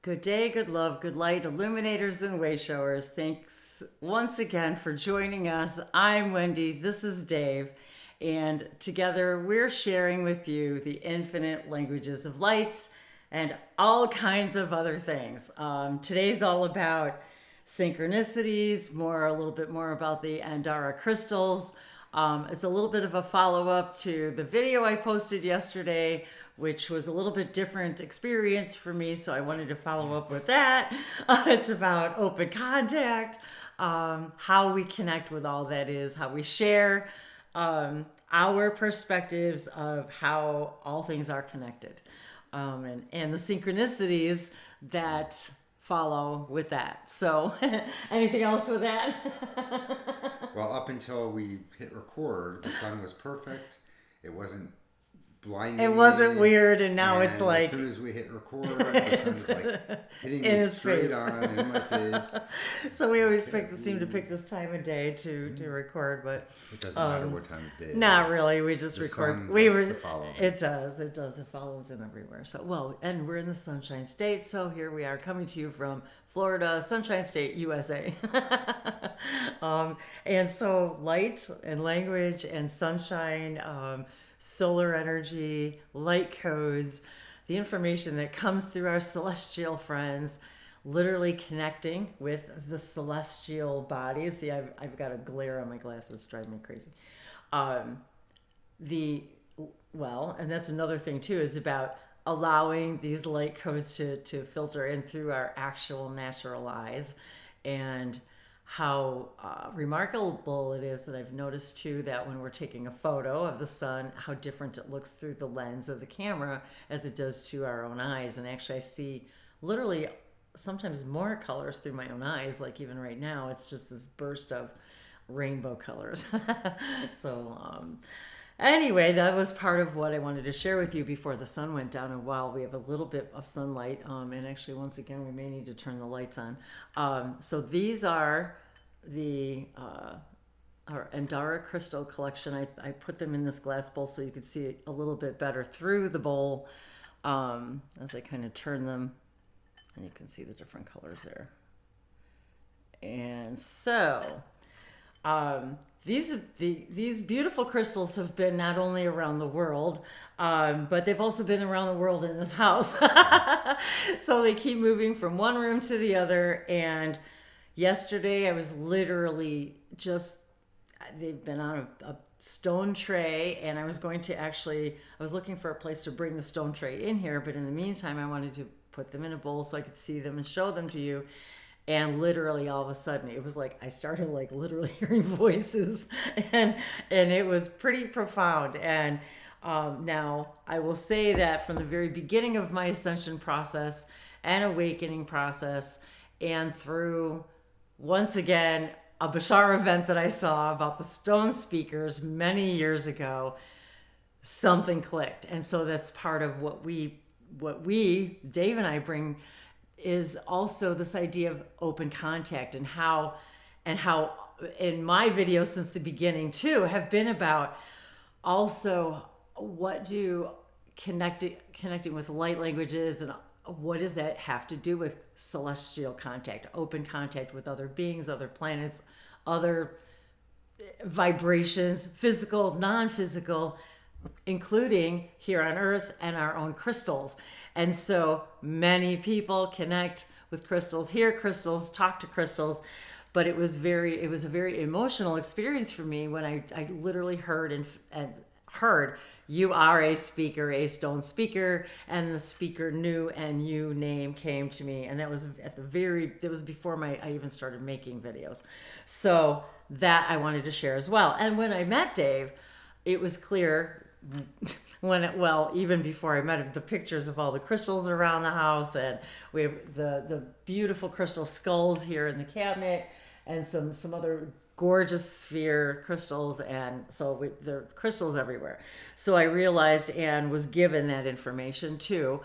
Good day, good love, good light, illuminators and way showers. Thanks once again for joining us. I'm Wendy, this is Dave, and together we're sharing with you the infinite languages of lights and all kinds of other things. Today's all about synchronicities, a little bit more about the Andara crystals. It's a little bit of a follow-up to the video I posted yesterday, which was a little bit different experience for me, so I wanted to follow up with that. It's about open contact, how we connect with all that is, how we share our perspectives of how all things are connected, and the synchronicities that follow with that. So anything else with that? Well, up until we hit record, the sun was perfect. It wasn't blinding. It wasn't weird, and now it's like... as soon as we hit record, the sun's like hitting me straight face. On in my face. So we always seem to pick this time of day to record, but... It doesn't matter what time of day. Not really. We just the record. Sun likes to follow me. It does. It follows him everywhere. So, and we're in the Sunshine State, so here we are coming to you from Florida, Sunshine State, USA. And so light and language and sunshine, solar energy, light codes, the information that comes through our celestial friends, literally connecting with the celestial bodies. See, I've got a glare on my glasses, driving me crazy. And that's another thing too, is about allowing these light codes to filter in through our actual natural eyes, and how remarkable it is that I've noticed too that when we're taking a photo of the sun, how different it looks through the lens of the camera as it does to our own eyes. And actually I see literally sometimes more colors through my own eyes. Like even right now, it's just this burst of rainbow colors. So anyway, that was part of what I wanted to share with you before the sun went down. And while we have a little bit of sunlight, and actually once again, we may need to turn the lights on. So these are our Andara crystal collection. I put them in this glass bowl so you could see it a little bit better through the bowl as I kind of turn them, and you can see the different colors there. And so these beautiful crystals have been not only around the world, but they've also been around the world in this house. So they keep moving from one room to the other. And yesterday I was literally they've been on a stone tray, and I was looking for a place to bring the stone tray in here, but in the meantime I wanted to put them in a bowl so I could see them and show them to you. And literally all of a sudden it was like I started like literally hearing voices, and it was pretty profound. And now I will say that from the very beginning of my ascension process and awakening process, and through once again a Bashar event that I saw about the stone speakers many years ago, something clicked. And so that's part of what we Dave and I bring, is also this idea of open contact, and how in my videos since the beginning too have been about also what do connecting with light languages, and what does that have to do with celestial contact, open contact with other beings, other planets, other vibrations, physical, non-physical, including here on Earth, and our own crystals. And so many people connect with crystals, hear crystals, talk to crystals, but it was a very emotional experience for me when I literally heard and heard, you are a speaker, a stone speaker, and the speaker knew, and you name came to me. And that was it was before I even started making videos. So that I wanted to share as well. And when I met Dave, it was clear even before I met him, the pictures of all the crystals around the house, and we have the beautiful crystal skulls here in the cabinet, and some other gorgeous sphere crystals, and so there are crystals everywhere. So I realized and was given that information too,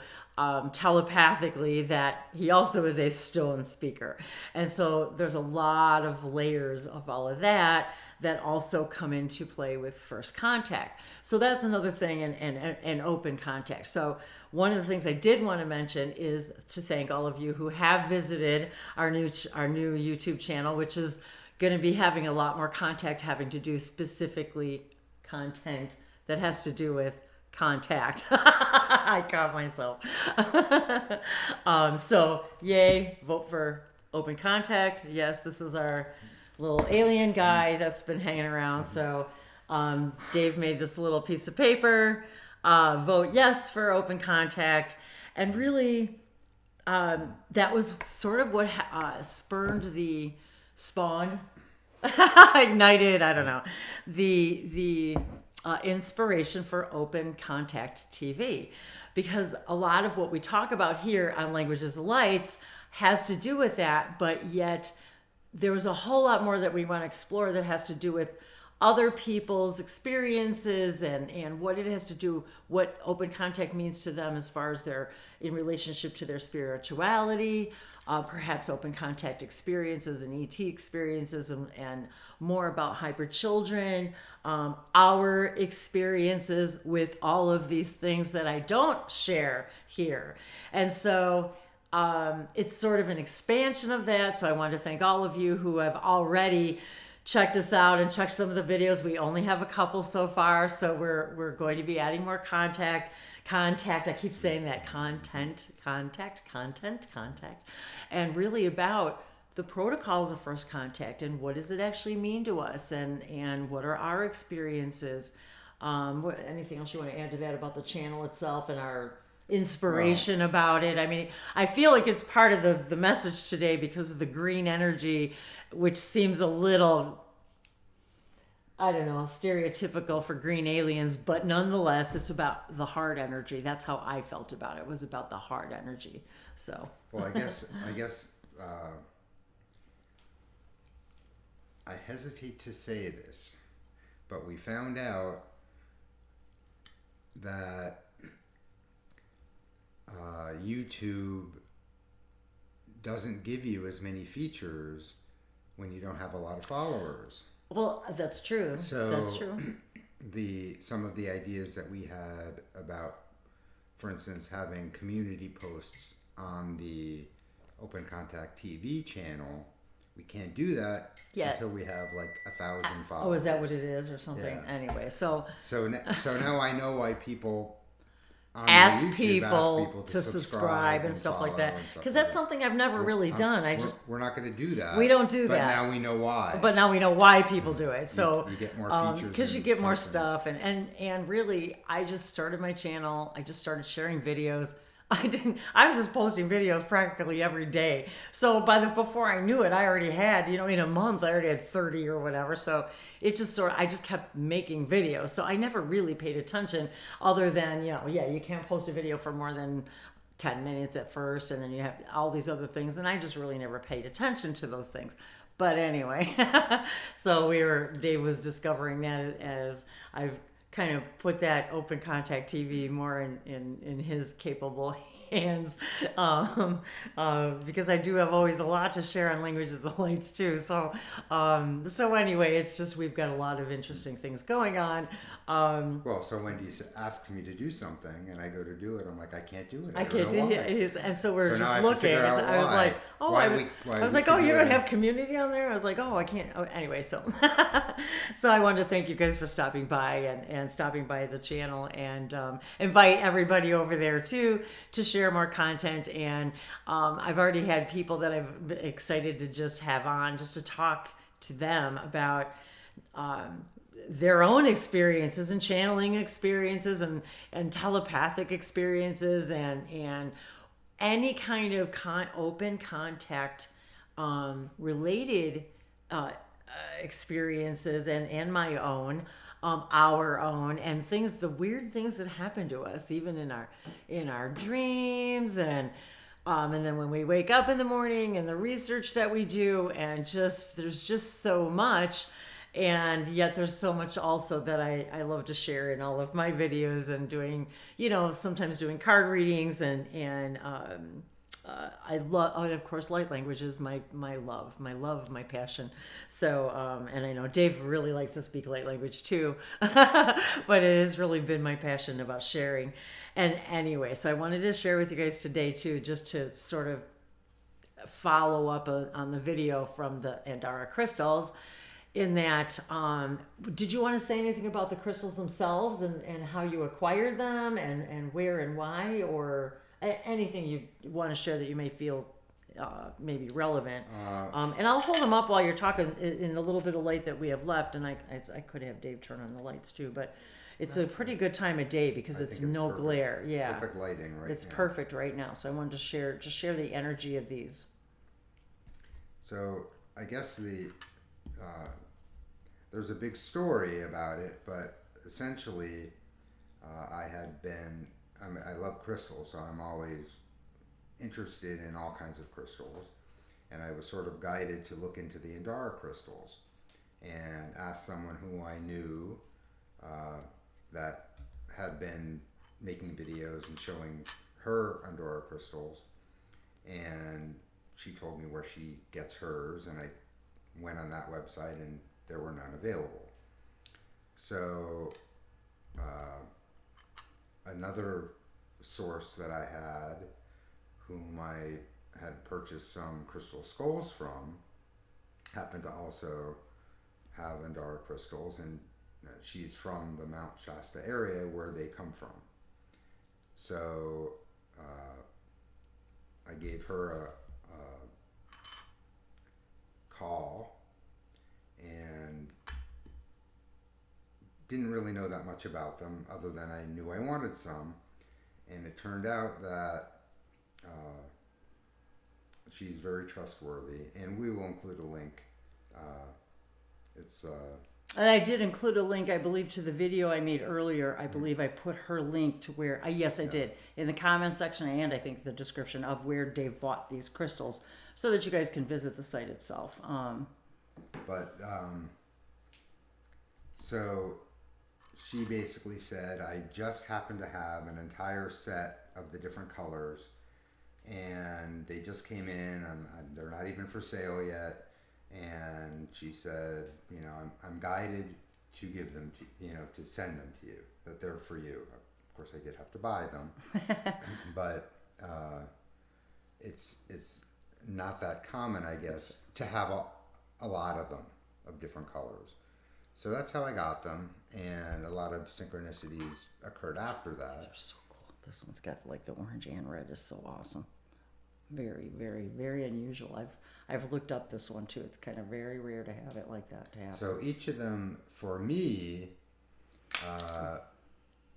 telepathically, that he also is a stone speaker. And so there's a lot of layers of all of that that also come into play with first contact. So that's another thing in open contact. So one of the things I did want to mention is to thank all of you who have visited our new YouTube channel, which is going to be having a lot more contact, having to do specifically content that has to do with contact. I caught myself. So yay, vote for open contact. Yes, this is our little alien guy that's been hanging around. So Dave made this little piece of paper. Vote yes for open contact. And really, that was sort of what spawned, ignited, I don't know, the inspiration for open contact TV. Because a lot of what we talk about here on Languages of Lights has to do with that, but yet there was a whole lot more that we want to explore that has to do with other people's experiences and what it has to do, what open contact means to them as far as their in relationship to their spirituality, perhaps open contact experiences and ET experiences, and more about hybrid children, our experiences with all of these things that I don't share here. And so it's sort of an expansion of that. So I want to thank all of you who have already checked us out and checked some of the videos. We only have a couple so far, so we're going to be adding more contact. I keep saying that, contact, and really about the protocols of first contact and what does it actually mean to us, and what are our experiences. Anything else you want to add to that about the channel itself and our inspiration about it? I mean, I feel like it's part of the message today because of the green energy, which seems a little, I don't know, stereotypical for green aliens, but nonetheless, it's about the hard energy. That's how I felt about it. It was about the hard energy. So, well, I guess I hesitate to say this, but we found out that YouTube doesn't give you as many features when you don't have a lot of followers. Well, that's true. So that's true. Some of the ideas that we had about, for instance, having community posts on the Open Contact TV channel, we can't do that until we have like 1,000 followers. Oh, is that what it is or something? Yeah. Anyway, so now I know why people ask people to subscribe and stuff like that, because that's something I've never really done. We're not going to do that. We don't do but that. Now we know why. But now we know why people do it. So you get more features because you get more stuff, and really, I just started my channel. I just started sharing videos. I was just posting videos practically every day. So before I knew it, I already had, in a month, I already had 30 or whatever. So it just I just kept making videos. So I never really paid attention other than, you can't post a video for more than 10 minutes at first. And then you have all these other things. And I just really never paid attention to those things. But anyway, so Dave was discovering that as I've kind of put that Open Contact TV more in his capable hands, because I do have always a lot to share on Languages of Lights too. So anyway, it's just we've got a lot of interesting things going on. Well, so Wendy asks me to do something, and I go to do it. I'm like, I can't do it. I can't do it. And so we're just looking. I was like, you don't have community on there? I was like, I can't. Oh, anyway, so so I wanted to thank you guys for stopping by and stopping by the channel, and invite everybody over there too to share more content. And I've already had people that I've been excited to just have on just to talk to them about their own experiences and channeling experiences and telepathic experiences and any kind of open contact related experiences and my own, our own, and the weird things that happen to us even in our dreams, and And then when we wake up in the morning and the research that we do, and there's just so much. And yet there's so much also that I love to share in all of my videos, and doing, sometimes doing card readings, and I love, and of course, light language is my love, my passion. So, and I know Dave really likes to speak light language too, but it has really been my passion about sharing. And anyway, so I wanted to share with you guys today too, just to sort of follow up on the video from the Andara crystals. In that, did you want to say anything about the crystals themselves, and how you acquired them, and where and why, or anything you want to share that you may feel maybe relevant? And I'll hold them up while you're talking in the little bit of light that we have left, and I could have Dave turn on the lights too, but it's a pretty good time of day because it's no perfect. glare. Yeah, Perfect lighting right it's now. perfect right now. So I wanted to share the energy of these. So I guess there's a big story about it, but essentially, I love crystals, so I'm always interested in all kinds of crystals. And I was sort of guided to look into the Andara crystals, and asked someone who I knew that had been making videos and showing her Andara crystals. And she told me where she gets hers, and I went on that website, and there were none available. So another source that I had, whom I had purchased some crystal skulls from, happened to also have Andara crystals, and she's from the Mount Shasta area where they come from. So I gave her a call, and didn't really know that much about them other than I knew I wanted some. And it turned out that she's very trustworthy, and we will include a link. And I did include a link, I believe, to the video I made earlier. I believe I put her link to where, yes, I did, in the comment section, and I think the description of where Dave bought these crystals, so that you guys can visit the site itself. So she basically said, I just happen to have an entire set of the different colors, and they just came in, and they're not even for sale yet. And she said, I'm guided to give them to, to send them to you, that they're for you. Of course, I did have to buy them, but it's not that common, I guess, to have a lot of them of different colors. So that's how I got them, and a lot of synchronicities occurred after that. These are so cool. This one's got like the orange and red is so awesome. Very, very, very unusual. I've looked up this one too. It's kind of very rare to have it like that to happen. So each of them, for me,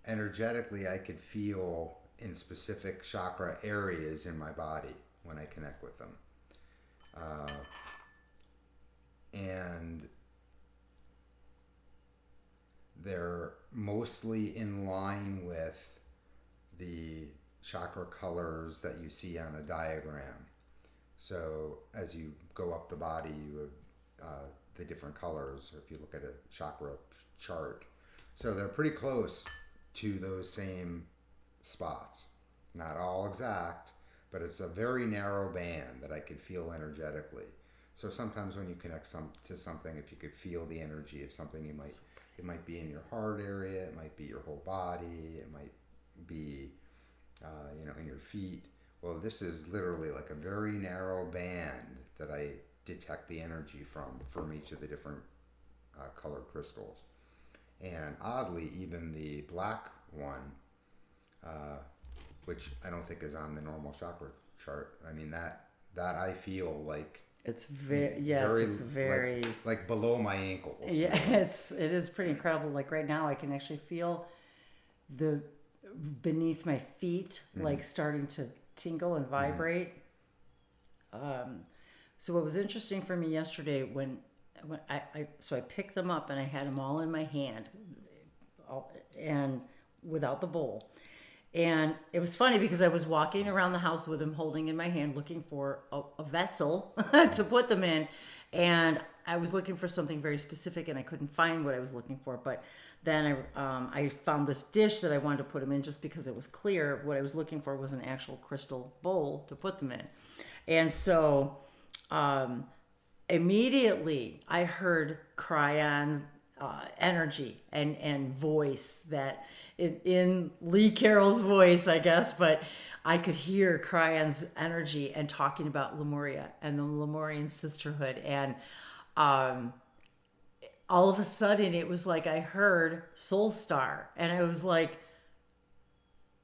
energetically, I could feel in specific chakra areas in my body when I connect with them. And they're mostly in line with the chakra colors that you see on a diagram. So as you go up the body, you have the different colors, if you look at a chakra chart. So they're pretty close to those same spots. Not all exact, but it's a very narrow band that I could feel energetically. So sometimes when you connect to something, if you could feel the energy of something, it might be in your heart area, it might be your whole body, it might be in your feet. Well, this is literally like a very narrow band that I detect the energy from each of the different colored crystals. And oddly, even the black one, which I don't think is on the normal chakra chart, I mean, that I feel like it's very like below my ankles. Yeah, it is pretty incredible. Like right now, I can actually feel the beneath my feet, like starting to tingle and vibrate. So what was interesting for me yesterday when I picked them up and I had them all in my hand, and without the bowl. And it was funny because I was walking around the house with him holding in my hand, looking for a vessel to put them in. And I was looking for something very specific and I couldn't find what I was looking for. But then I found this dish that I wanted to put them in just because it was clear. What I was looking for was an actual crystal bowl to put them in. And so immediately I heard Cryon's energy and voice that in Lee Carroll's voice, I guess, but I could hear Cryon's energy and talking about Lemuria and the Lemurian sisterhood. And all of a sudden it was like I heard Soul Star, and I was like,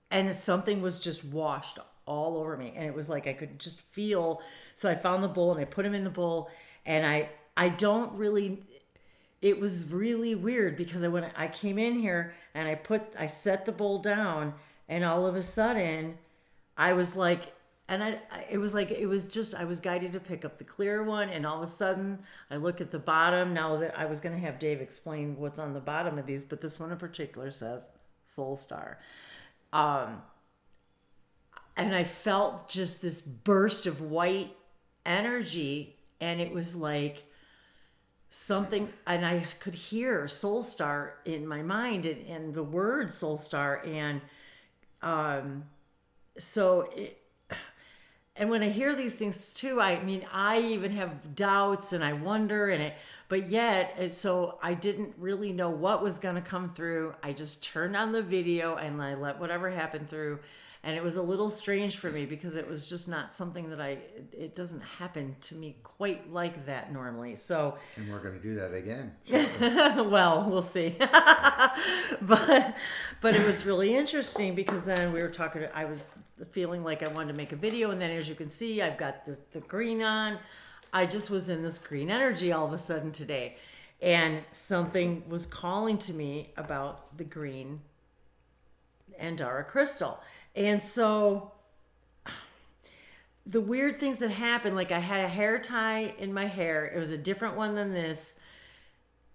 and something was just washed all over me, and it was like I could just feel. So I found the bowl and I put him in the bowl, and I don't really, it was really weird because when I came in here and I set the bowl down, and all of a sudden I was like, and it was just, I was guided to pick up the clear one, and all of a sudden I look at the bottom. Now that I was going to have Dave explain what's on the bottom of these, but this one in particular says Soul Star. And I felt just this burst of white energy, and it was like something, and I could hear Soul Star in my mind, and the word Soul Star, and and when I hear these things too, I mean, I even have doubts and I wonder, but yet, so I didn't really know what was going to come through. I just turned on the video and I let whatever happened through. And it was a little strange for me because it was just not something that it doesn't happen to me quite like that normally. So, and we're going to do that again. Well, we'll see. but it was really interesting because then we were talking, I was feeling like I wanted to make a video, and then as you can see, I've got the green on. I just was in this green energy all of a sudden today, and something was calling to me about the green Andara crystal. And so the weird things that happened, like I had a hair tie in my hair. It was a different one than this.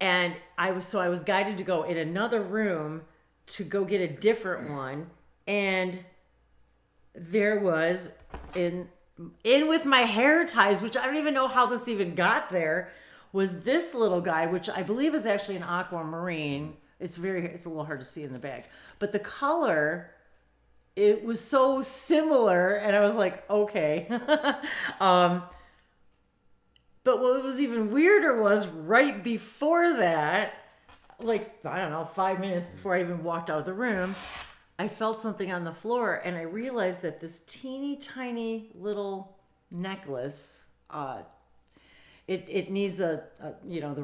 And I was guided to go in another room to go get a different one. And there was in with my hair ties, which I don't even know how this even got there, was this little guy, which I believe is actually an aquamarine. It's a little hard to see in the bag, but the color, it was so similar, and I was like, okay. But what was even weirder was right before that, like, I don't know, 5 minutes before I even walked out of the room, I felt something on the floor, and I realized that this teeny tiny little necklace, it needs the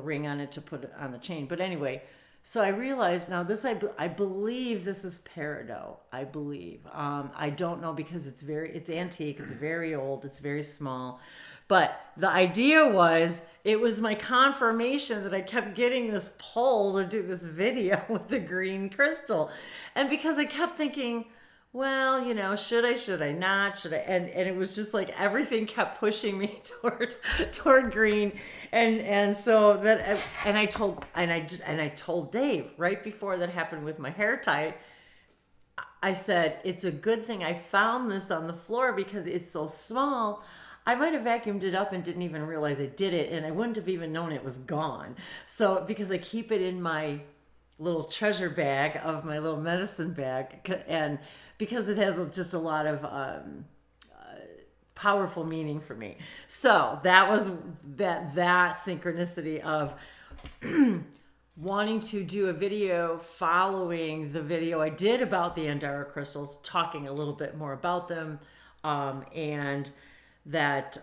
ring on it to put it on the chain. But anyway, so I realized now this, I believe this is peridot. I believe. I don't know because it's antique. It's very old. It's very small. But the idea was, it was my confirmation that I kept getting this pull to do this video with the green crystal. And because I kept thinking, well, should I not? Should I? And it was just like everything kept pushing me toward green. And so that, and I told Dave right before that happened with my hair tie, I said, it's a good thing I found this on the floor because it's so small. I might have vacuumed it up and didn't even realize I did it, and I wouldn't have even known it was gone. So because I keep it in my little treasure bag of my little medicine bag, and because it has just a lot of powerful meaning for me. So that was that synchronicity of wanting to do a video following the video I did about the Andara crystals, talking a little bit more about them, and that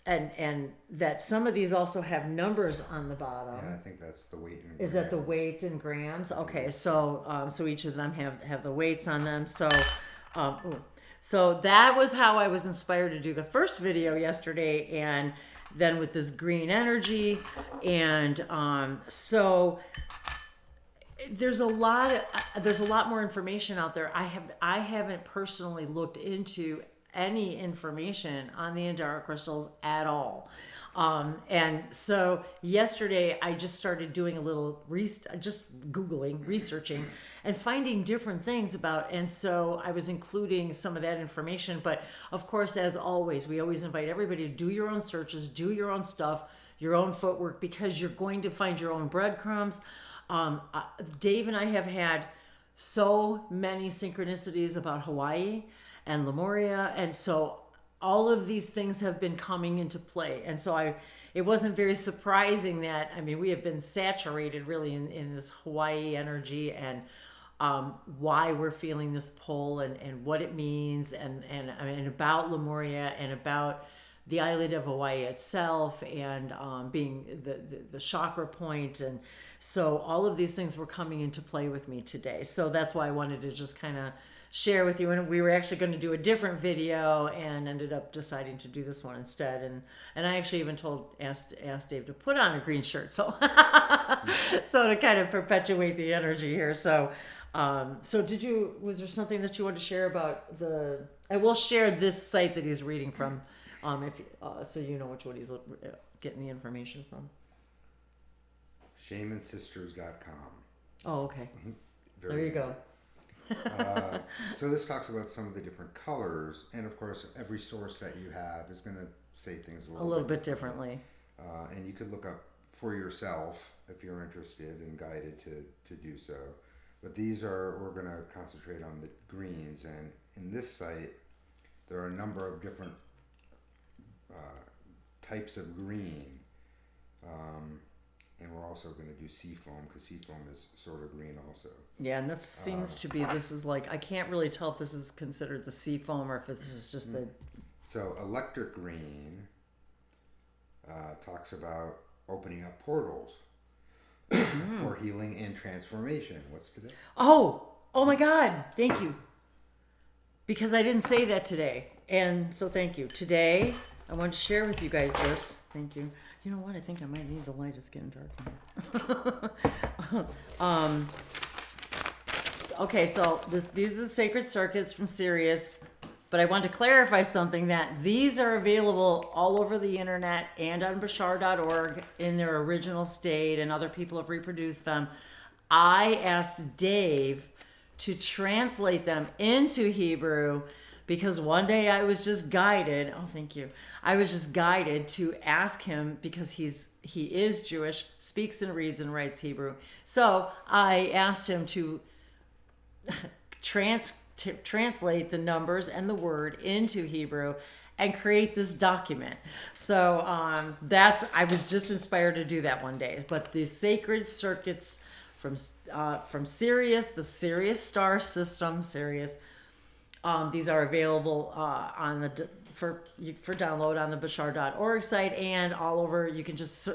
and that some of these also have numbers on the bottom. Yeah, I think that's the weight in grams. Is that the weight in grams? Okay, so so each of them have the weights on them. So so that was how I was inspired to do the first video yesterday, and then with this green energy, and so there's a lot more information out there. I haven't personally looked into any information on the Andara crystals at all. And so yesterday I just started doing a little just Googling, researching, and finding different things about, and so I was including some of that information. But of course, as always, we always invite everybody to do your own searches, do your own stuff, your own footwork, because you're going to find your own breadcrumbs. Dave and I have had so many synchronicities about Hawaii and Lemuria, and so all of these things have been coming into play. And so it wasn't very surprising that, I mean, we have been saturated really in this Hawaii energy, and why we're feeling this pull, and what it means, and about Lemuria, and about the island of Hawaii itself, and being the chakra point. And so all of these things were coming into play with me today. So that's why I wanted to just kind of share with you. And we were actually going to do a different video and ended up deciding to do this one instead. And I actually even asked Dave to put on a green shirt, so so to kind of perpetuate the energy here. So was there something that you wanted to share about I will share this site that he's reading from, so you know which one he's getting the information from. Shamansisters.com. Oh, okay. Mm-hmm. There you go. So this talks about some of the different colors, and of course every source that you have is going to say things a little bit differently. And you could look up for yourself if you're interested and guided to do so. But we're going to concentrate on the greens, and in this site there are a number of different types of green. And we're also going to do sea foam, because sea foam is sort of green also. Yeah, and that seems to be, this is like, I can't really tell if this is considered the sea foam or if this is just the... So electric green talks about opening up portals for healing and transformation. What's today? Oh my God, thank you. Because I didn't say that today. And so thank you. Today, I wanted to share with you guys this. Thank you. You know what? I think I might need the light. It's getting dark here. Okay, so these are the sacred circuits from Sirius, but I want to clarify something, that these are available all over the internet and on bashar.org in their original state, and other people have reproduced them. I asked Dave to translate them into Hebrew, because one day I was just guided. Oh, thank you. I was just guided to ask him, because he is Jewish, speaks and reads and writes Hebrew. So I asked him to translate the numbers and the word into Hebrew and create this document. So I was just inspired to do that one day. But the sacred circuits from Sirius, the Sirius star system, Sirius. These are available for download on the bashar.org site, and all over. You can just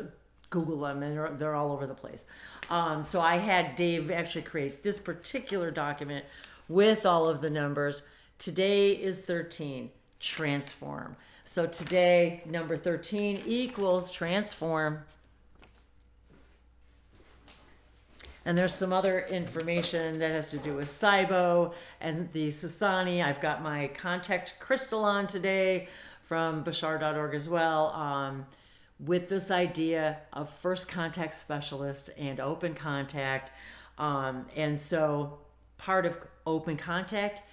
Google them, and they're all over the place. So I had Dave actually create this particular document with all of the numbers. Today is 13, transform. So today, number 13 equals transform. And there's some other information that has to do with Saibo and the Sasani. I've got my contact crystal on today from bashar.org as well, with this idea of first contact specialist and open contact. And so part of open contact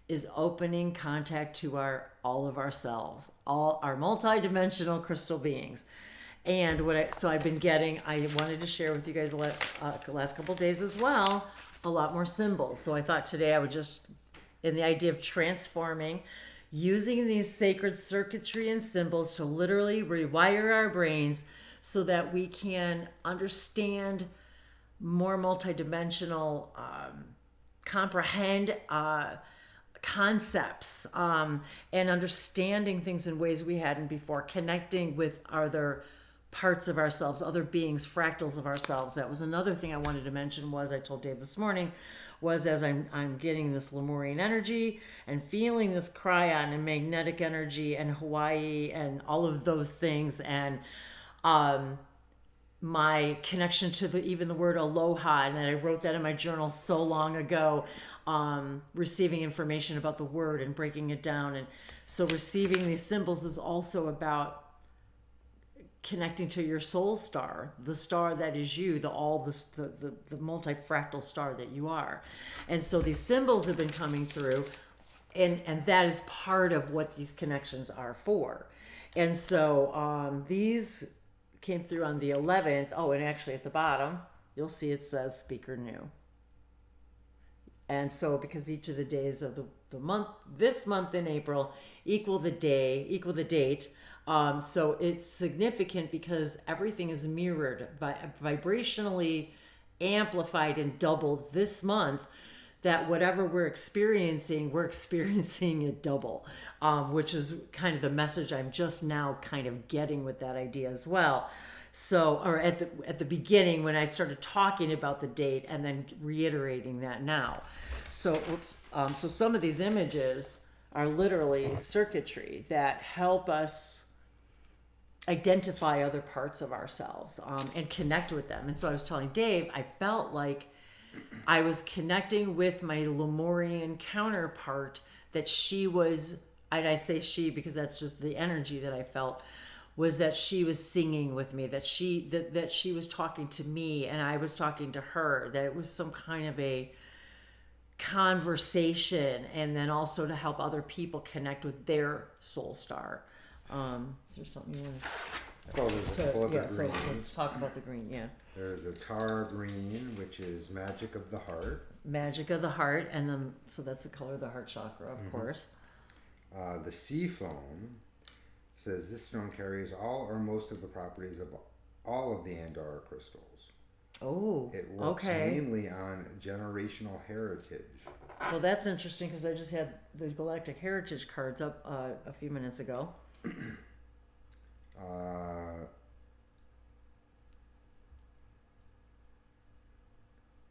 is opening contact to all of ourselves, all our multidimensional crystal beings. And I've been getting, I wanted to share with you guys the last couple of days as well, a lot more symbols. So I thought today I would just, in the idea of transforming, using these sacred circuitry and symbols to literally rewire our brains so that we can understand more multidimensional, comprehend concepts, and understanding things in ways we hadn't before, connecting with other parts of ourselves, other beings, fractals of ourselves. That was another thing I wanted to mention. I told Dave this morning, was as I'm getting this Lemurian energy and feeling this cryon and magnetic energy and Hawaii and all of those things, and my connection to even the word aloha, and then I wrote that in my journal so long ago, receiving information about the word and breaking it down. And so receiving these symbols is also about connecting to your soul star, the star that is you, the multifractal star that you are. And so these symbols have been coming through, and that is part of what these connections are for. And so these came through on the 11th. Oh, and actually at the bottom, you'll see it says speaker new. And so because each of the days of the month, this month in April, equal the date. So it's significant because everything is mirrored, vibrationally amplified and doubled this month, that whatever we're experiencing it double, which is kind of the message I'm just now kind of getting with that idea as well. So, or at the beginning when I started talking about the date, and then reiterating that now. So, so some of these images are literally circuitry that help us identify other parts of ourselves, and connect with them. And so I was telling Dave, I felt like I was connecting with my Lemurian counterpart, that she was, and I say she because that's just the energy that I felt, was that she was singing with me, that she was talking to me and I was talking to her, that it was some kind of a conversation, and then also to help other people connect with their soul star. Is there something you want Well, there's a couple other so greens. let's talk about the green. Yeah, There's a tar green, which is magic of the heart. magic of the heart, and then so that's the color of the heart chakra, of course. The sea foam says this stone carries all or most of the properties of all of the Andara crystals. Oh, It works okay. mainly on generational heritage. Well, that's interesting because I just had the Galactic Heritage cards up a few minutes ago.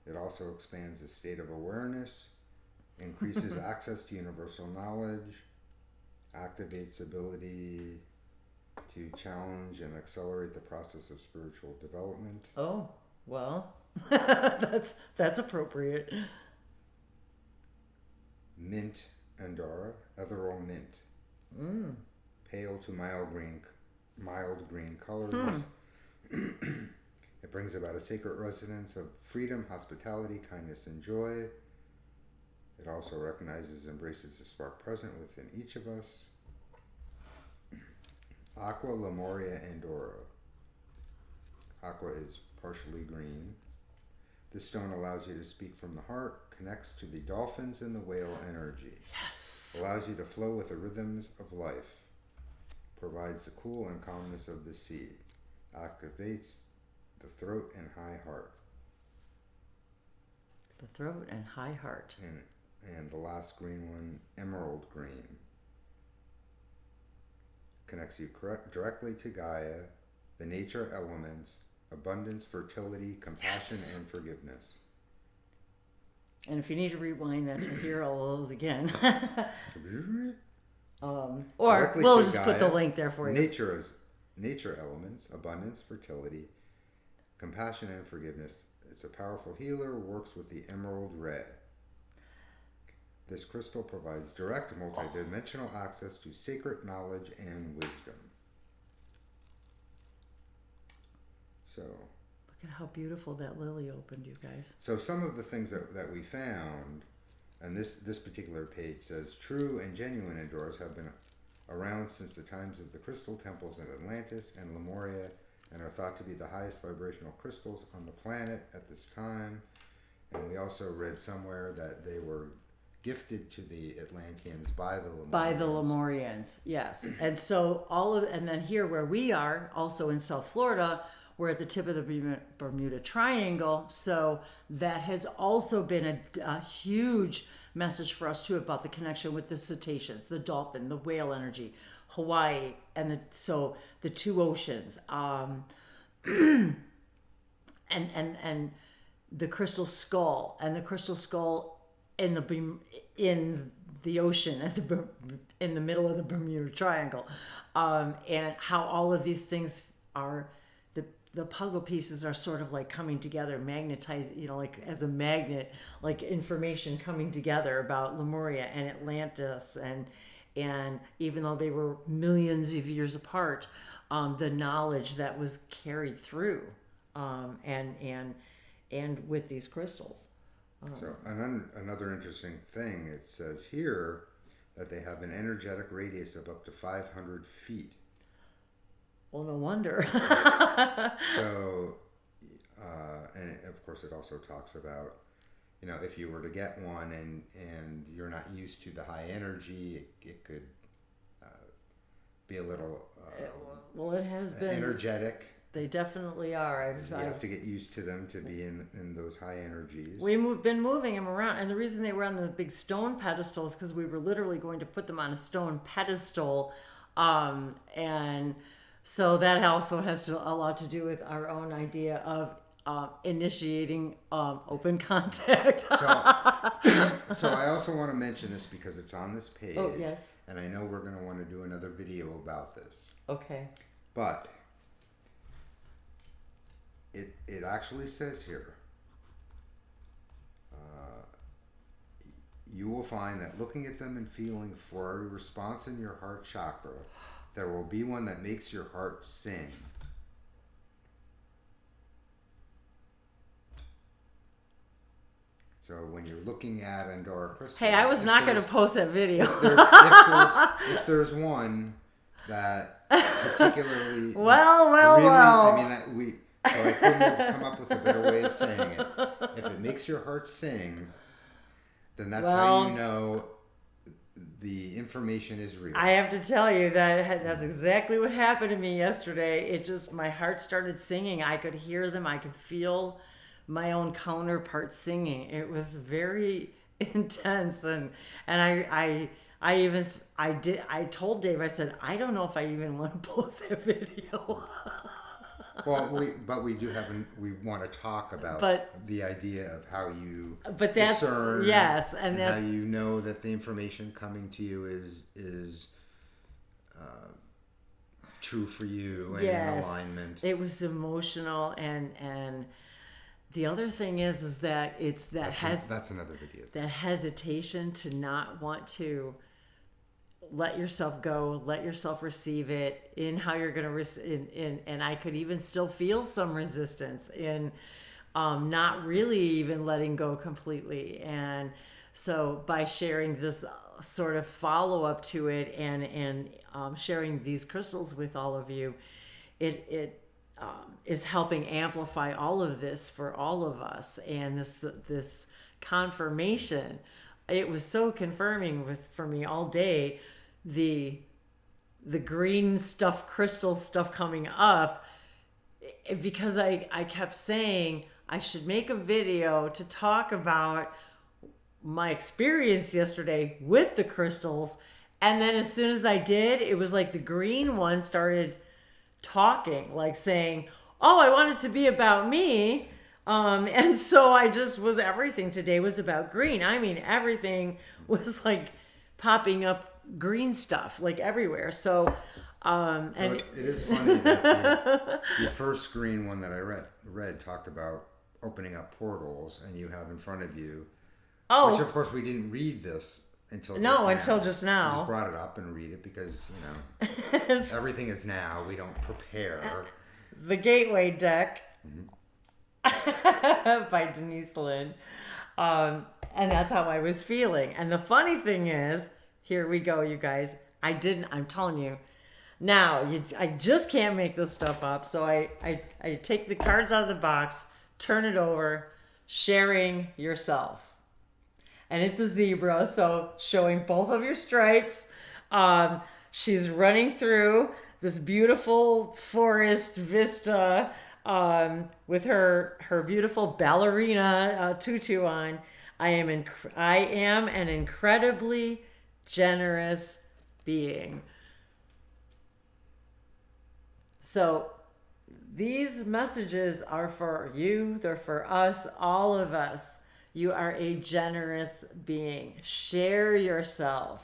It also expands the state of awareness, increases access to universal knowledge, activates ability to challenge and accelerate the process of spiritual development. Oh, well, that's appropriate. Mint Andara, ethereal mint. Pale to mild green colors. It brings about a sacred resonance of freedom, hospitality, kindness, and joy. It also recognizes and embraces the spark present within each of us. Aqua Lemuria Andora. Aqua is partially green. This stone allows you to speak from the heart, connects to the dolphins and the whale energy. Yes. Allows you to flow with the rhythms of life. Provides the cool and calmness of the sea. Activates the throat and high heart. The throat and high heart. And the last green one, emerald green. Connects you directly to Gaia, the nature elements, abundance, fertility, compassion, and forgiveness. And if you need to rewind that to hear all of those again, or Directly we'll to just put the Gaia, link there for you. Nature elements, abundance, fertility, compassion, and forgiveness. It's a powerful healer, works with the emerald red. This crystal provides direct multidimensional access to sacred knowledge and wisdom. So, Look at how beautiful that lily opened, you guys. so some of the things that we found, and this particular page says, true and genuine Andoras have been around since the times of the crystal temples in Atlantis and Lemuria, and are thought to be the highest vibrational crystals on the planet at this time. And we also read somewhere that they were gifted to the Atlanteans by the Lemurians. By the Lemurians, yes. And so and then here where we are, also in South Florida, we're at the tip of the Bermuda Triangle. So that has also been a huge message for us too, about the connection with the cetaceans, the dolphin, the whale energy, Hawaii, and so the two oceans, and the crystal skull, and the crystal skull in the ocean in the middle of the Bermuda Triangle, and how all of these things are the puzzle pieces are sort of like coming together, magnetized, like as a magnet, like information coming together about Lemuria and Atlantis, and even though they were millions of years apart, the knowledge that was carried through, and with these crystals. So another interesting thing, it says here that they have an energetic radius of up to 500 feet. Well, no wonder. So, and of course it also talks about, if you were to get one and you're not used to the high energy, it could be a little well, it has been energetic. They definitely are. You have to get used to them to be in those high energies. We've been moving them around, and the reason they were on the big stone pedestals because we were literally going to put them on a stone pedestal, and so that also has a lot to do with our own idea of initiating open contact. So I also want to mention this because it's on this page. Oh, yes. And I know we're going to want to do another video about this. Okay. But it actually says here, you will find that looking at them and feeling for a response in your heart chakra, there will be one that makes your heart sing. So when you're looking at Andara crystals, Hey, I was not going to post that video. If there's one that particularly well. I mean, so I couldn't have come up with a better way of saying it. If it makes your heart sing, then that's how you know the information is real. I have to tell you that's exactly what happened to me yesterday. My heart started singing. I could hear them. I could feel my own counterpart singing. It was very intense, and I told Dave, I said, I don't know if I even want to post that video. Well, we want to talk about the idea of how you discern, yes, and how you know that the information coming to you is true for you and in alignment. It was emotional, and the other thing is that it's that's another video. That hesitation to not want to let yourself go, let yourself receive it in how you're going to and I could even still feel some resistance in not really even letting go completely. And so by sharing this sort of follow-up to it and sharing these crystals with all of you, it is helping amplify all of this for all of us. And this confirmation, it was so confirming for me all day, the green stuff, crystal stuff coming up, because I kept saying I should make a video to talk about my experience yesterday with the crystals. And then as soon as I did, it was like the green one started talking, like saying, oh, I want it to be about me. And so everything today was about green. I mean, everything was like popping up green stuff like everywhere. So it is funny that the first green one that I read talked about opening up portals, and you have in front of you, which of course we didn't read this until just now. We just brought it up and read it because everything is now. We don't prepare. The Gateway Deck by Denise Lynn, and that's how I was feeling. And the funny thing is, here we go, you guys. I'm telling you. Now, I just can't make this stuff up. So I take the cards out of the box, turn it over, sharing yourself. And it's a zebra, so showing both of your stripes. She's running through this beautiful forest vista with her beautiful ballerina tutu on. I am an incredibly generous being. So these messages are for you, they're for us, all of us. You are a generous being. Share yourself.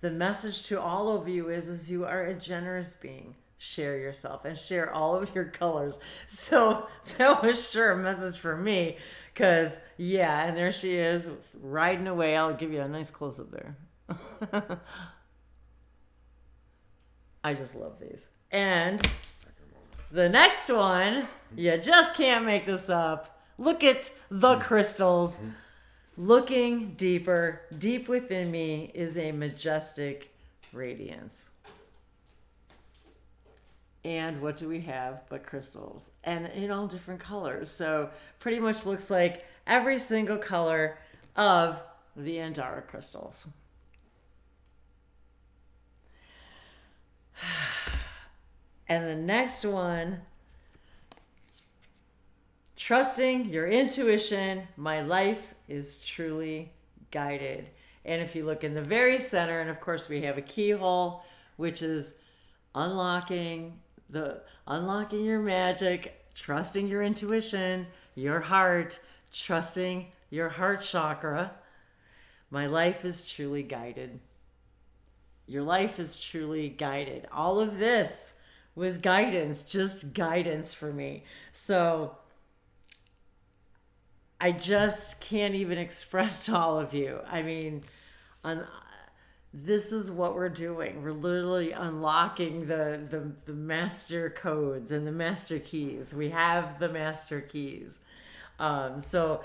The message to all of you is you are a generous being. share yourself and share all of your colors. So that was sure a message for me, because yeah, and there she is riding away. I'll give you a nice close up there. I just love these. And the next one, you just can't make this up. Look at the crystals. Looking deeper, deep within me is a majestic radiance. And what do we have but crystals? And in all different colors. So pretty much looks like every single color of the Andara crystals. And the next one, trusting your intuition, my life is truly guided. And if you look in the very center, and of course we have a keyhole, which is unlocking your magic, trusting your intuition, your heart, trusting your heart chakra. My life is truly guided. Your life is truly guided. All of this was guidance, just guidance for me. So I just can't even express to all of you. I mean, this is what we're doing. We're literally unlocking the master codes and the master keys. We have the master keys. So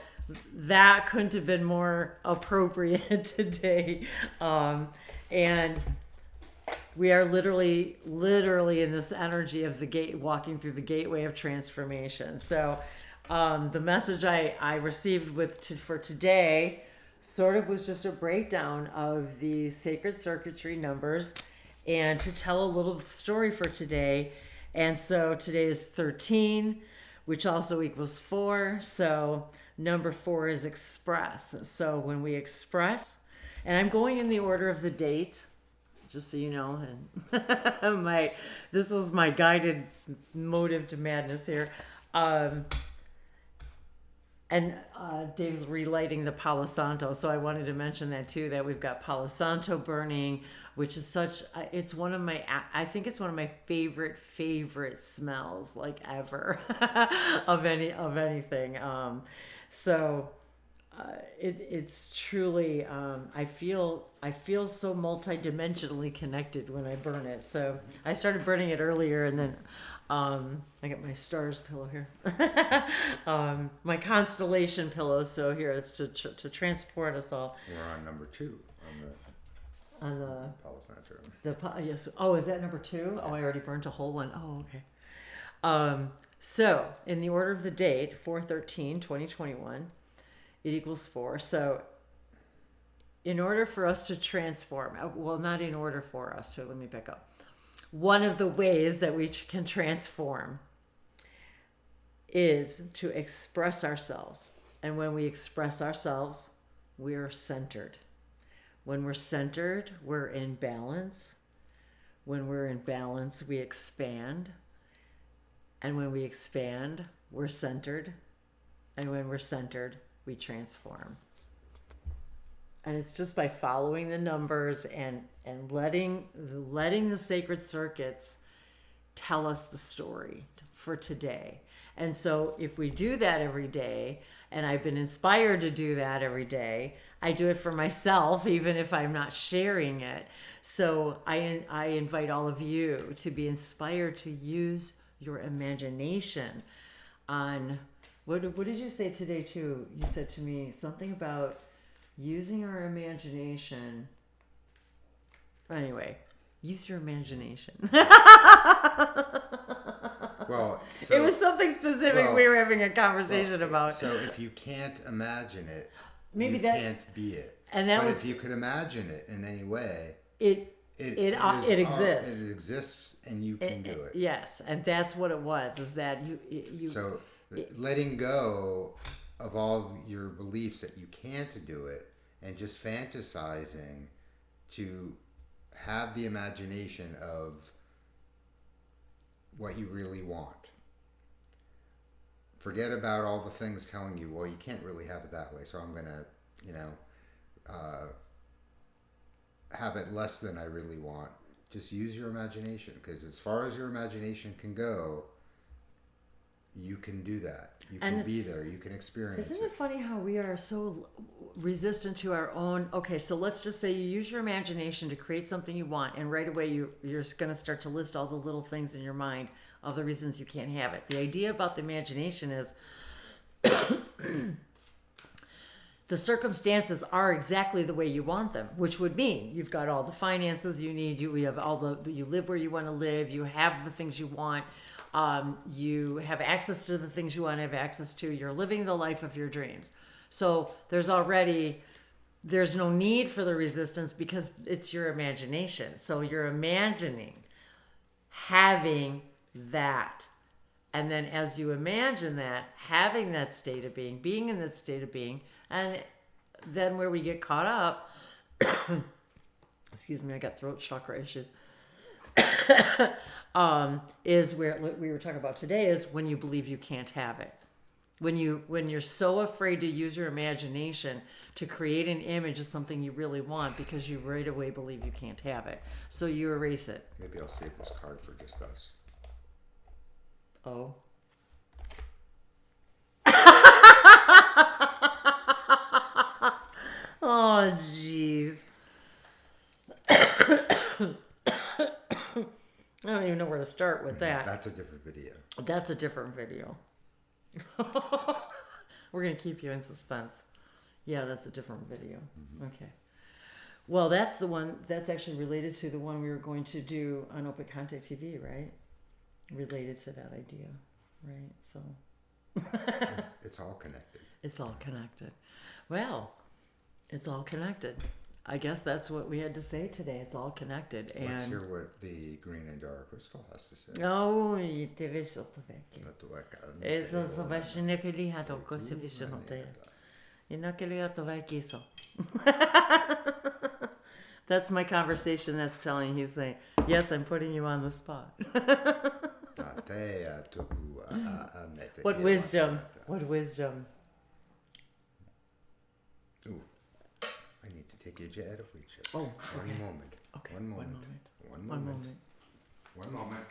that couldn't have been more appropriate today. And we are literally in this energy of the gate, walking through the gateway of transformation. So the message I received for today sort of was just a breakdown of the sacred circuitry numbers and to tell a little story for today. And so today is 13, which also equals 4. So number 4 is express. So when we express, and I'm going in the order of the date, just so you know, and this was my guided motive to madness here. And Dave's relighting the Palo Santo, so I wanted to mention that too, that we've got Palo Santo burning, which is it's one of my, I think it's one of my favorite smells, like ever, of anything. It's truly, I feel so multidimensionally connected when I burn it. So I started burning it earlier, and then I got my stars pillow here, my constellation pillow. So here it's to transport us all. We're on number 2 on the Palo Santo. Yes. Oh, is that number 2? Oh, I already burnt a whole one. Oh, okay. So in the order of the date, 4/13/2021. It equals 4. So in order for us to transform, well, not in order for us to, let me back up. One of the ways that we can transform is to express ourselves. And when we express ourselves, we're centered. When we're centered, we're in balance. When we're in balance, we expand. And when we expand, we're centered. And when we're centered, we transform. And it's just by following the numbers and letting the sacred circuits tell us the story for today. And so if we do that every day, and I've been inspired to do that every day, I do it for myself, even if I'm not sharing it. So I invite all of you to be inspired to use your imagination on, what did you say today too? You said to me something about using our imagination. Anyway, use your imagination. Well, it was something specific we were having a conversation about. So if you can't imagine it, maybe you that can't be it. And that but was, if you could imagine it in any way, it exists. It exists, and you can do it. Yes, and that's what it was. Is that you? So letting go of all your beliefs that you can't do it, and just fantasizing to have the imagination of what you really want. Forget about all the things telling you, well, you can't really have it that way, so I'm going to, have it less than I really want. Just use your imagination, because as far as your imagination can go, you can do that. You can be there. You can experience Isn't it funny how we are so resistant to our own? Okay, so let's just say you use your imagination to create something you want, and right away you're going to start to list all the little things in your mind of the reasons you can't have it. The idea about the imagination is the circumstances are exactly the way you want them, which would mean you've got all the finances you need, you have you live where you want to live, you have the things you want, you have access to the things you want to have access to, you're living the life of your dreams. So there's no need for the resistance because it's your imagination. So you're imagining having that. And then as you imagine that, having that state of being in that state of being, and then where we get caught up, excuse me, I got throat chakra issues, is where we were talking about today, is when you believe you can't have it. When you're so afraid to use your imagination to create an image of something you really want because you right away believe you can't have it. So you erase it. Maybe I'll save this card for just us. Oh. Oh, jeez. I don't even know where to start with that. That's a different video. That's a different video. We're going to keep you in suspense. Yeah, that's a different video. Mm-hmm. Okay. Well, that's the one that's actually related to the one we were going to do on Open Contact TV, right? Related to that idea, right? So it's all connected. It's all connected. Well, it's all connected. I guess that's what we had to say today. It's all connected. And let's hear what the green Andara crystal has to say. Oh, te vejo to veke. Eso so vaše nekeli hato kosi više no te. Inakeli hato veke so. That's my conversation that's telling. He's saying, yes, I'm putting you on the spot. What wisdom. What wisdom. Ooh. I need to take you out of wheelchair. Oh, okay. One moment. Okay. One moment. One moment.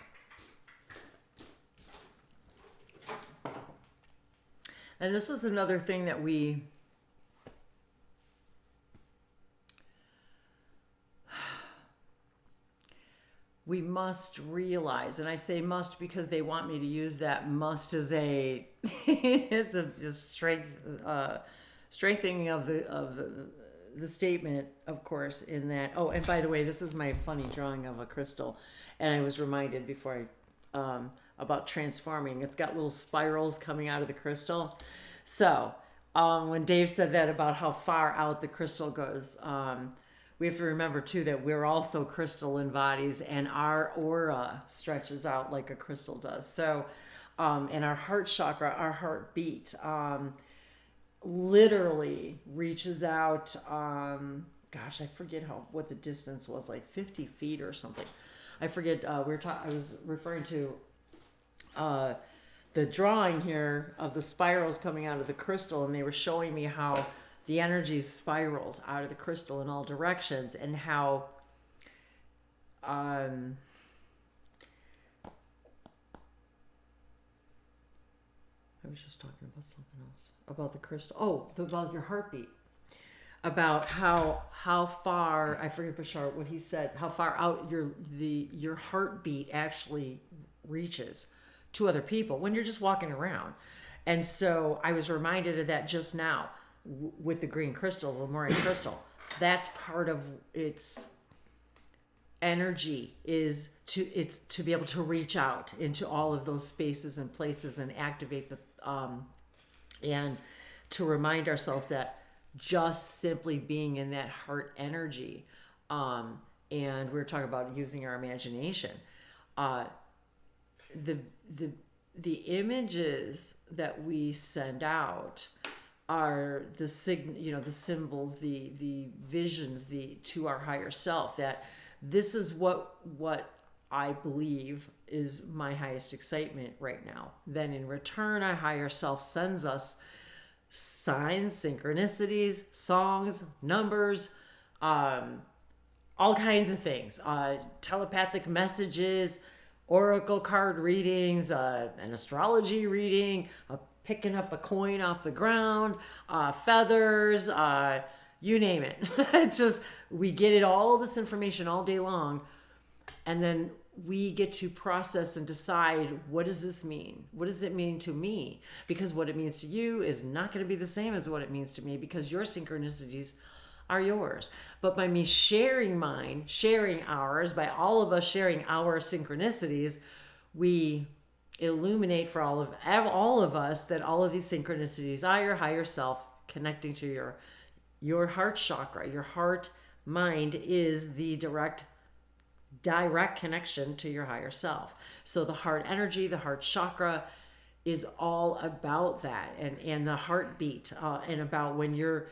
And this is another thing that we must realize, and I say must because they want me to use that must as a as a strengthening of the statement, of course, in that. Oh, and by the way, this is my funny drawing of a crystal, and I was reminded before about transforming. It's got little spirals coming out of the crystal. So when Dave said that about how far out the crystal goes, we have to remember too that we're also crystalline bodies, and our aura stretches out like a crystal does. So, and our heart chakra, our heartbeat, literally reaches out. Gosh, I forget what the distance was, like 50 feet or something. I forget. I was referring to the drawing here of the spirals coming out of the crystal, and they were showing me how the energy spirals out of the crystal in all directions, and how I was just talking about something else about the crystal. Oh, about your heartbeat. About how far, I forget Bashar what he said, how far out your heartbeat actually reaches to other people when you're just walking around. And so I was reminded of that just now with the green crystal, the Lemurian crystal. That's part of its energy, is to be able to reach out into all of those spaces and places and activate the and to remind ourselves that just simply being in that heart energy, and we were talking about using our imagination, the images that we send out are the the symbols, the visions, to our higher self, that this is what I believe is my highest excitement right now. Then in return, our higher self sends us signs, synchronicities, songs, numbers, all kinds of things, telepathic messages, oracle card readings, an astrology reading, picking up a coin off the ground, feathers, you name it. It's just, we get it, all this information all day long, and then we get to process and decide, what does this mean? What does it mean to me? Because what it means to you is not going to be the same as what it means to me, because your synchronicities are yours. But by me sharing mine, sharing ours, by all of us sharing our synchronicities, we illuminate for all of us that all of these synchronicities are your higher self connecting to your heart chakra. Your heart mind is the direct connection to your higher self. So the heart energy, the heart chakra is all about that, and the heartbeat, and about when you're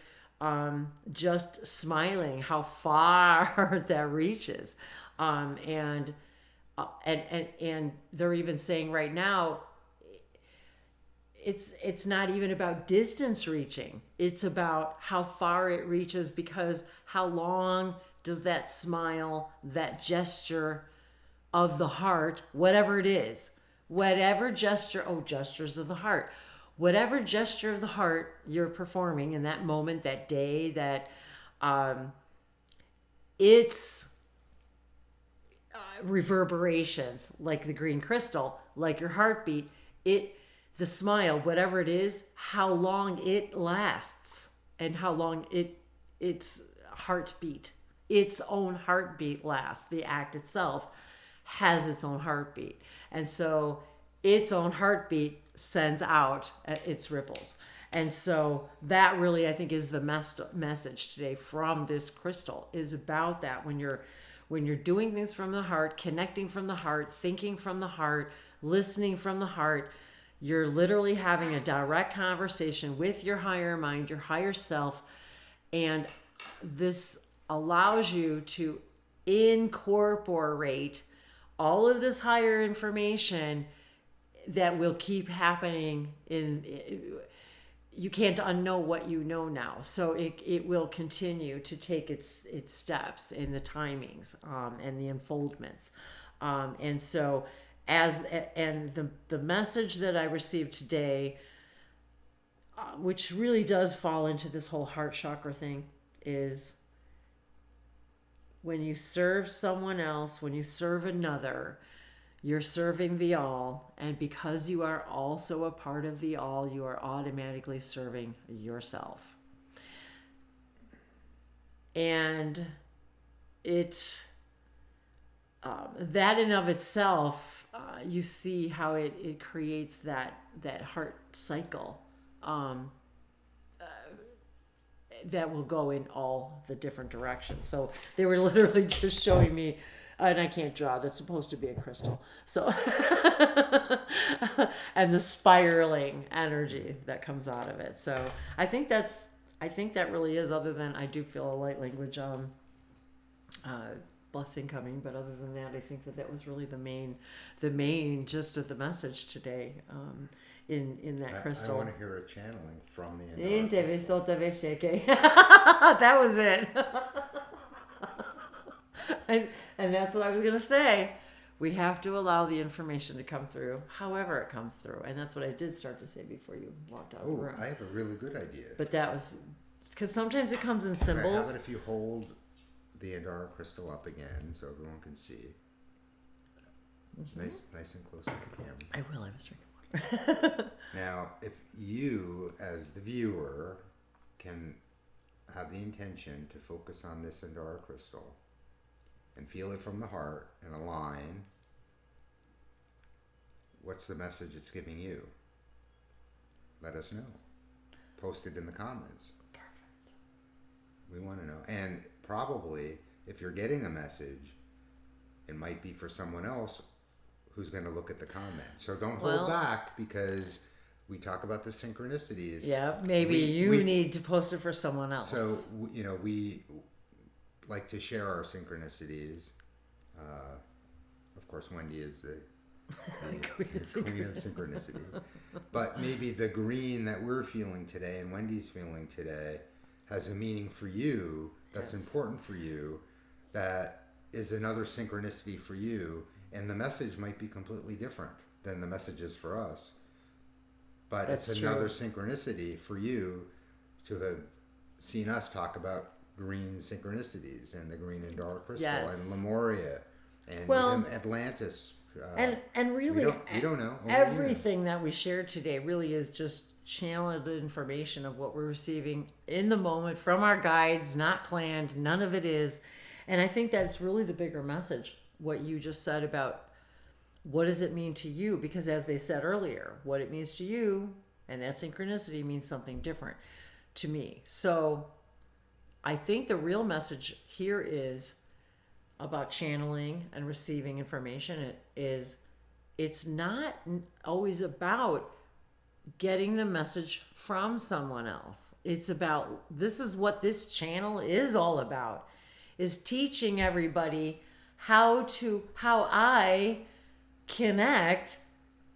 just smiling, how far that reaches. And they're even saying right now, it's not even about distance reaching. It's about how far it reaches, because how long does that smile, that gesture of the heart, whatever it is, whatever gesture, gestures of the heart, whatever gesture of the heart you're performing in that moment, that day, that it's reverberations, like the green crystal, like your heartbeat, the smile, whatever it is, how long it lasts, and how long its heartbeat, its own heartbeat lasts. The act itself has its own heartbeat, and so its own heartbeat sends out its ripples. And so that really, I think, is the message today from this crystal, is about that. When you're doing things from the heart, connecting from the heart, thinking from the heart, listening from the heart, you're literally having a direct conversation with your higher mind, your higher self. And this allows you to incorporate all of this higher information that will keep happening. You can't unknow what you know now, so it will continue to take its steps in the timings, and the unfoldments, and so the message that I received today, which really does fall into this whole heart chakra thing, is when you serve someone else, when you serve another, you're serving the all, and because you are also a part of the all, you are automatically serving yourself. And that in of itself, you see how it creates that heart cycle, that will go in all the different directions. So they were literally just showing me, and I can't draw, that's supposed to be a crystal. So, and the spiraling energy that comes out of it. So I think that really is, other than I do feel a light language blessing coming, but other than that, I think that was really the main gist of the message today, in that crystal. I want to hear a channeling from the Andara. That was it. And that's what I was going to say. We have to allow the information to come through, however it comes through. And that's what I did start to say before you walked out of the room. I have a really good idea. But that was, because sometimes it comes in symbols. How about if you hold the Andara crystal up again so everyone can see? Mm-hmm. Nice and close to the camera. I will. I was drinking water. Now, if you, as the viewer, can have the intention to focus on this Andara crystal and feel it from the heart and align, what's the message it's giving you? Let us know. Post it in the comments. Perfect. We want to know. And probably, if you're getting a message, it might be for someone else who's going to look at the comment. So don't hold back, because we talk about the synchronicities. Yeah, maybe you need to post it for someone else. So, we like to share our synchronicities. Of course, Wendy is the queen of synchronicity. But maybe the green that we're feeling today and Wendy's feeling today has a meaning for you that's important for you, that is another synchronicity for you, and the message might be completely different than the messages for us. But That's it's true. another synchronicity for you to have seen us talk about green synchronicities and the green Andara crystal Yes. and Lemuria and Well, even Atlantis. and really, we don't know. Only you know. everything that we shared today really is just channeled information of what we're receiving in the moment from our guides, not planned. None of it is. And I think that's really the bigger message, what you just said about what does it mean to you? Because as they said earlier, what it means to you and that synchronicity means something different to me. So I think the real message here is about channeling and receiving information. It's not always about getting the message from someone else. It's about, this is what this channel is all about, is teaching everybody how I connect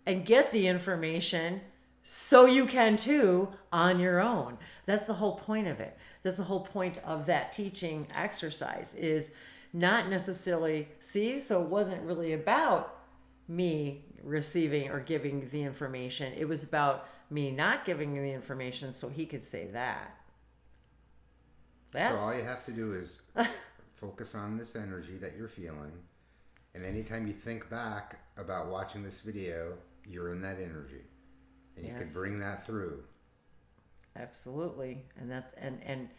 and get the information so you can too on your own. That's the whole point of it. That's the whole point of that teaching exercise, is not necessarily, so it wasn't really about me receiving or giving the information. It was about me not giving the information so he could say that. So all you have to do is focus on this energy that you're feeling. And anytime you think back about watching this video, you're in that energy. And you can bring that through. Absolutely. And that's and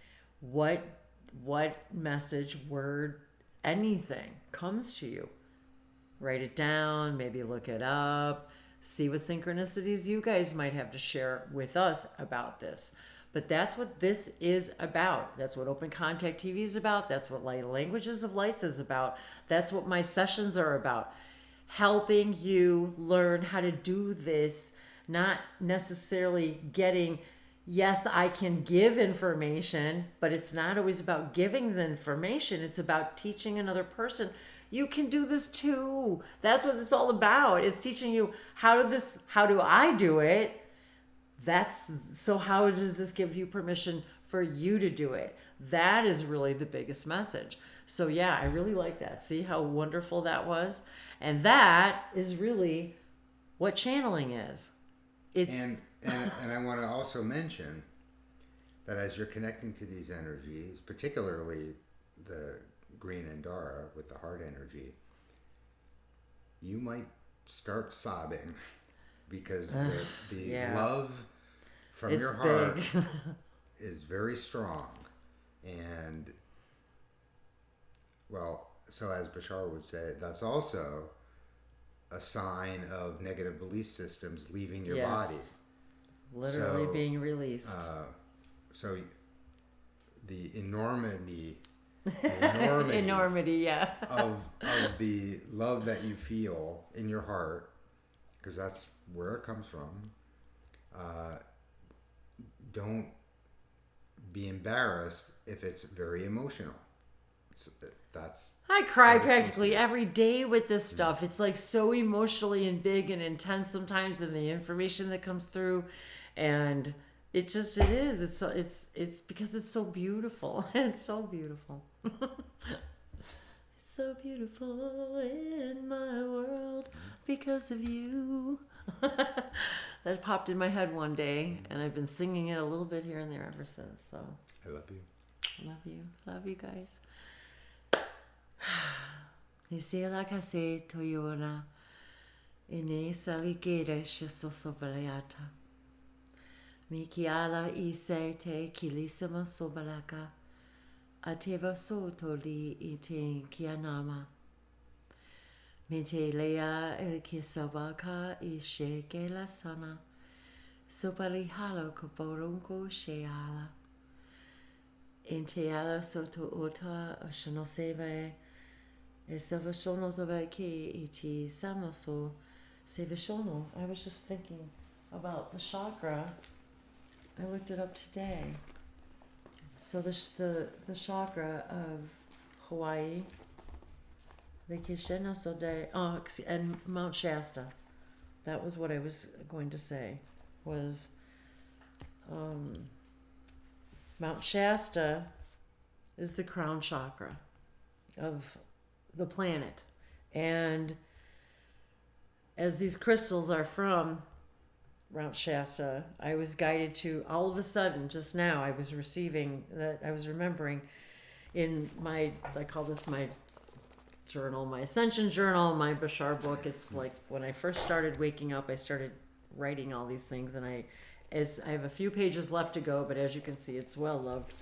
what message, word, anything comes to you. Write it down, maybe look it up, see what synchronicities you guys might have to share with us about this. But that's what this is about. That's what Open Contact TV is about. That's what Light Languages of Lights is about. That's what my sessions are about. Helping you learn how to do this, not necessarily getting, yes, I can give information, but it's not always about giving the information. It's about teaching another person, you can do this too. That's what it's all about. It's teaching you how do I do it? So how does this give you permission for you to do it? That is really the biggest message. So yeah, I really like that. See how wonderful that was? And that is really what channeling is. And I want to also mention that as you're connecting to these energies, particularly the green Andara with the heart energy, you might start sobbing because the love from your heart is very strong. And, well, so as Bashar would say, that's also a sign of negative belief systems leaving your body. Literally being released. So the enormity enormity, of the love that you feel in your heart, because that's where it comes from. Don't be embarrassed if it's very emotional. I cry practically every day with this stuff. It's like so emotionally and big and intense sometimes, and the information that comes through, and it is. It's because it's so beautiful. It's so beautiful. It's so beautiful in my world because of you. That popped in my head one day, and I've been singing it a little bit here and there ever since. So I love you. Love you guys. Nisela kase toyona ine saligere shistosobalayata. Mikiala ise te kilisima sobalaka. Ateva sotoli ite kianama. Mente lea el kisabaka ishe ke la sana. Sopali halo koporunko sheala. Inteala soto ota oshanoseve. E savashono tovaki iti samaso savashono. I was just thinking about the chakra. I looked it up today. So the chakra of Hawaii, the Kishena Sode, and Mount Shasta. That was what I was going to say. Was Mount Shasta is the crown chakra. the planet. And as these crystals are from Mount Shasta, I was guided to, all of a sudden, just now, I was remembering in my, I call this my journal, my Ascension journal, my Bashar book. It's like when I first started waking up, I started writing all these things, and I have a few pages left to go, but as you can see, it's well loved.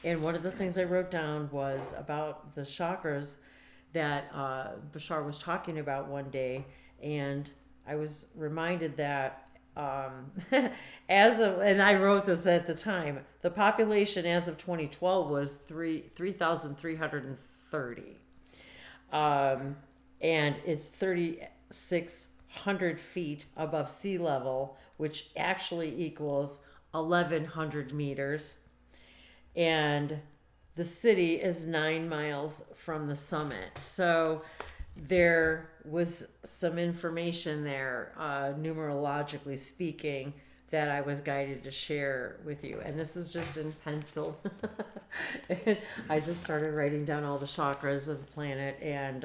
And one of the things I wrote down was about the chakras that Bashar was talking about one day, and I was reminded that and I wrote this at the time, the population as of 2012 was 3,330. And it's 3,600 feet above sea level, which actually equals 1,100 meters. And the city is 9 miles from the summit. So there was some information there, numerologically speaking, that I was guided to share with you. And this is just in pencil. And I just started writing down all the chakras of the planet and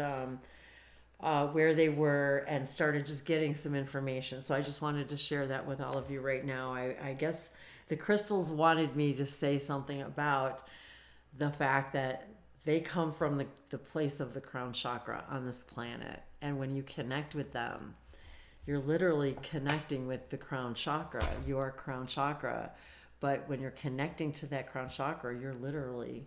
where they were, and started just getting some information. So I just wanted to share that with all of you right now. I guess the crystals wanted me to say something about the fact that they come from the place of the crown chakra on this planet. And when you connect with them, you're literally connecting with the crown chakra, your crown chakra. But when you're connecting to that crown chakra, you're literally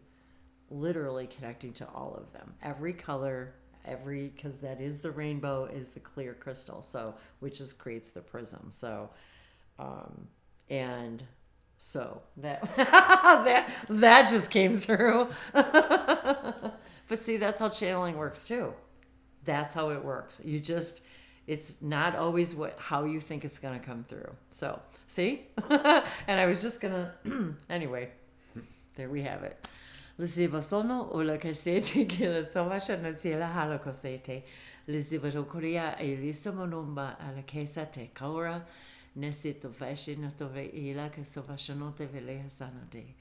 connecting to all of them. Every color, because that is the rainbow, is the clear crystal. So, which creates the prism. So, and so that that just came through. But see, that's how channeling works too. That's how it works. It's not always how you think it's going to come through. So, see? And I was just going to, anyway, there we have it. Lisivasono ula kasete kila somashano tila halakosete. Lisivatokoria elisomonumba ala kesate kaura. Nesito vashino tove ila kesovashano tevele hasanade.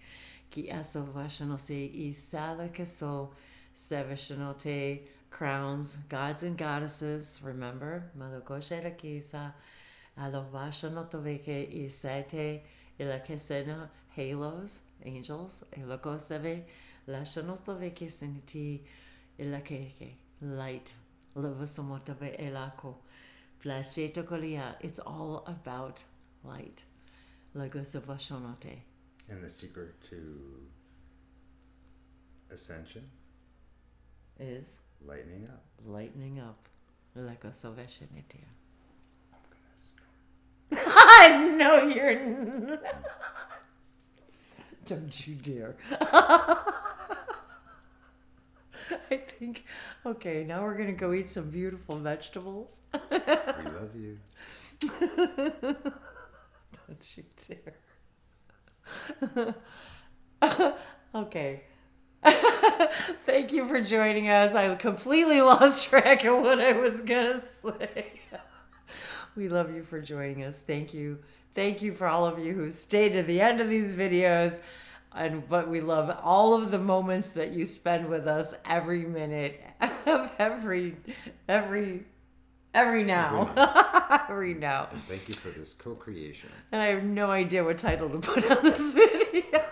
Ki asovashano se isala keso sevashanote. Crowns, gods and goddesses, remember, Malokoshe Kisa, Alovashanotoveke Isate, Ilakesena, halos, angels, Ilokoseve, Lashanotoveke Siniti, Ilakeke, light, Lavasomotove Elako, Flasheto Kolia. It's all about light. Lagosavashanote. And the secret to ascension is lightening up. Lightening up. Like a salvation idea. I know you're. Don't you dare. I think. Okay, now we're going to go eat some beautiful vegetables. We love you. Don't you dare. Okay. Thank you for joining us. I completely lost track of what I was going to say. We love you for joining us. Thank you. Thank you for all of you who stayed to the end of these videos. But we love all of the moments that you spend with us every minute of every now. Every now. And thank you for this co-creation. And I have no idea what title to put on this video.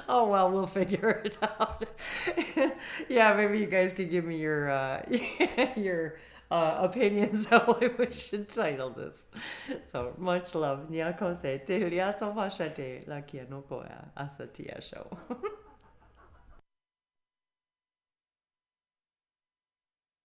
Oh, well, we'll figure it out. Yeah, maybe you guys could give me your opinions on what we should title this. So, much love. Nyakose te liaso vashate la kia no koa asatia show.